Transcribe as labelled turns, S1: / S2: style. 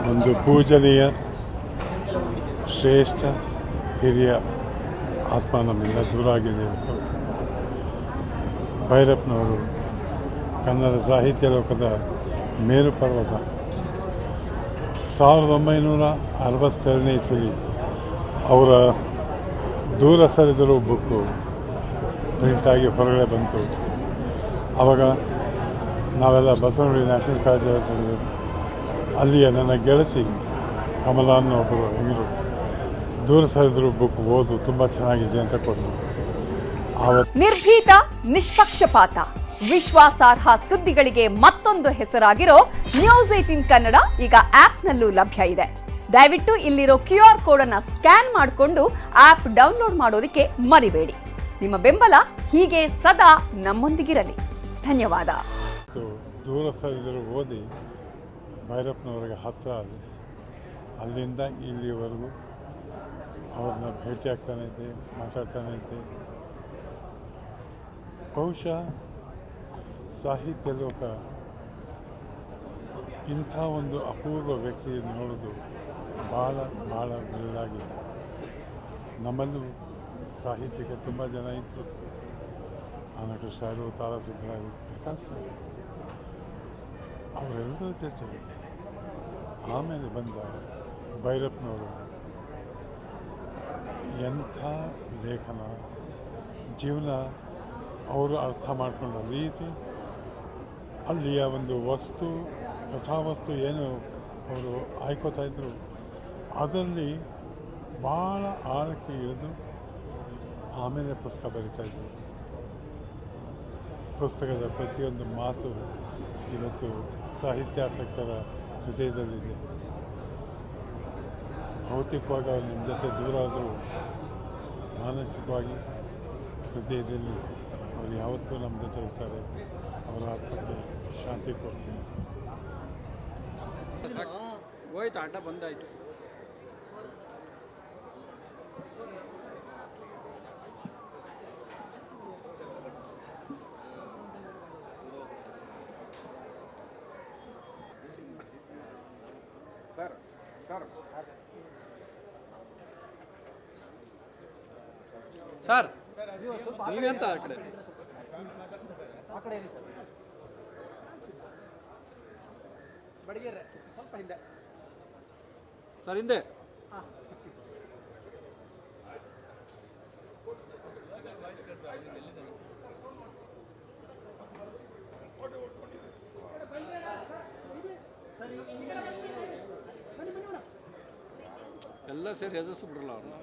S1: ಒಂದು ಪೂಜನೀಯ ಶ್ರೇಷ್ಠ ಹಿರಿಯ ಆತ್ಮ ನಮ್ಮಿಂದ ದೂರ ಆಗಿದೆ ಇವತ್ತು. ಭೈರಪ್ಪನವರು ಕನ್ನಡ ಸಾಹಿತ್ಯ ಲೋಕದ ಮೇರು ಪರ್ವತ. 1962ನೇ ಇಸವಿ ಅವರ ದೂರ ಸರಿದರು ಬುಕ್ಕು ಪ್ರಿಂಟಾಗಿ ಹೊರಗಡೆ ಬಂತು. ಆವಾಗ ನಾವೆಲ್ಲ ಬಸವನಗುಡಿ ನ್ಯಾಷನಲ್ ಕಾಲೇಜ್ ಅಲ್ಲಿಯ ನನ್ನ ಗೆಳತಿ ಕಮಲಾ ಅನ್ನೋ ಒಬ್ಬರು ಹೆಂಗರು ದೂರ ಸರಿದರು ಬುಕ್ ಓದು ತುಂಬ ಚೆನ್ನಾಗಿದೆ ಅಂತ ಕೊಟ್ಟರು.
S2: ನಿರ್ಭೀತ, ನಿಷ್ಪಕ್ಷಪಾತ, ವಿಶ್ವಾಸಾರ್ಹ ಸುದ್ದಿಗಳಿಗೆ ಮತ್ತೊಂದು ಹೆಸರಾಗಿರೋ ನ್ಯೂಸ್18 ಕನ್ನಡ ಈಗ ಆಪ್ನಲ್ಲೂ ಲಭ್ಯ ಇದೆ. ದಯವಿಟ್ಟು ಇಲ್ಲಿರೋ QR ಕೋಡ್ ಅನ್ನು ಸ್ಕ್ಯಾನ್ ಮಾಡಿಕೊಂಡು ಆಪ್ ಡೌನ್ಲೋಡ್ ಮಾಡೋದಕ್ಕೆ ಮರಿಬೇಡಿ. ನಿಮ್ಮ ಬೆಂಬಲ ಹೀಗೆ ಸದಾ ನಮ್ಮೊಂದಿಗಿರಲಿ. ಧನ್ಯವಾದ.
S1: ದೂರ ಸರಿದರು ಓದಿ ಭೈರಪ್ಪನವರಿಗೆ ಹತ್ತಿರ ಆದ ಅಲ್ಲಿಂದ ಇಲ್ಲಿವರೆಗೂ ಅವ್ರನ್ನ ಭೇಟಿ ಆಗ್ತಾನೆ ಇದ್ದೆ, ಮಾತಾಡ್ತಾನೆ ಇದ್ದೆ. ಬಹುಶಃ ಸಾಹಿತ್ಯ ಲೋಕ ಇಂಥ ಒಂದು ಅಪೂರ್ವ ವ್ಯಕ್ತಿಯನ್ನು ನೋಡೋದು ಭಾಳ ಭಾಳ ಬಿರುದಾಗಿತ್ತು. ನಮ್ಮಲ್ಲೂ ಸಾಹಿತ್ಯಕ್ಕೆ ತುಂಬ ಜನ ಇದ್ದರು. ಆನಕೃಷ್ಣರು, ತಾರಾಸುಬ್ಬರಾಯರು, ಪ್ರಕಾಶ್ ಅವರೆಲ್ಲರ ಜೊತೆ ಆಮೇಲೆ ಬಂದ ಭೈರಪ್ಪನವರು ಎಂಥ ಲೇಖನ, ಜೀವನ ಅವರು ಅರ್ಥ ಮಾಡಿಕೊಂಡ ರೀತಿ, ಅಲ್ಲಿಯ ಒಂದು ವಸ್ತು, ಕಥಾವಸ್ತು ಏನು ಅವರು ಆಯ್ಕೋತಾ ಇದ್ದರು ಅದರಲ್ಲಿ ಭಾಳ ಆಳಕ್ಕೆ ಇಳಿದು ಆಮೇಲೆ ಪುಸ್ತಕ ಬರೀತಾಯಿದ್ರು. ಪುಸ್ತಕದ ಪ್ರತಿಯೊಂದು ಮಾತು ಇವತ್ತು ಸಾಹಿತ್ಯಾಸಕ್ತರ ಹೃದಯದಲ್ಲಿದೆ. ಭೌತಿಕವಾಗಿ ಅವರು ನಿಮ್ಮ ಜೊತೆ ದೂರ ಆದರೂ ಮಾನಸಿಕವಾಗಿ ಹೃದಯದಲ್ಲಿ ಅವರು ಯಾವತ್ತೂ ನಮ್ಮ ಜೊತೆ ಇರ್ತಾರೆ. ಅವರ ಆತ್ಮಕ್ಕೆ ಶಾಂತಿ ಕೊಡ್ತೀನಿ.
S3: ಹೋಯ್ತು, ಆಟ ಬಂದಾಯಿತು. ಸರ್ ಸರ್ ನೀವೆಂತ ಆ ಕಡೆ ಸರ್ ಬಡಿಗೆರೆ ಸ್ವಲ್ಪ ಹಿಂದೆ ಸರ್, ಹಿಂದೆ. ಎಲ್ಲ ಸೇರಿ ಎದುರಿಸ್ಬಿಡ್ರಲ್ಲ ಅವ್ರನ್ನ.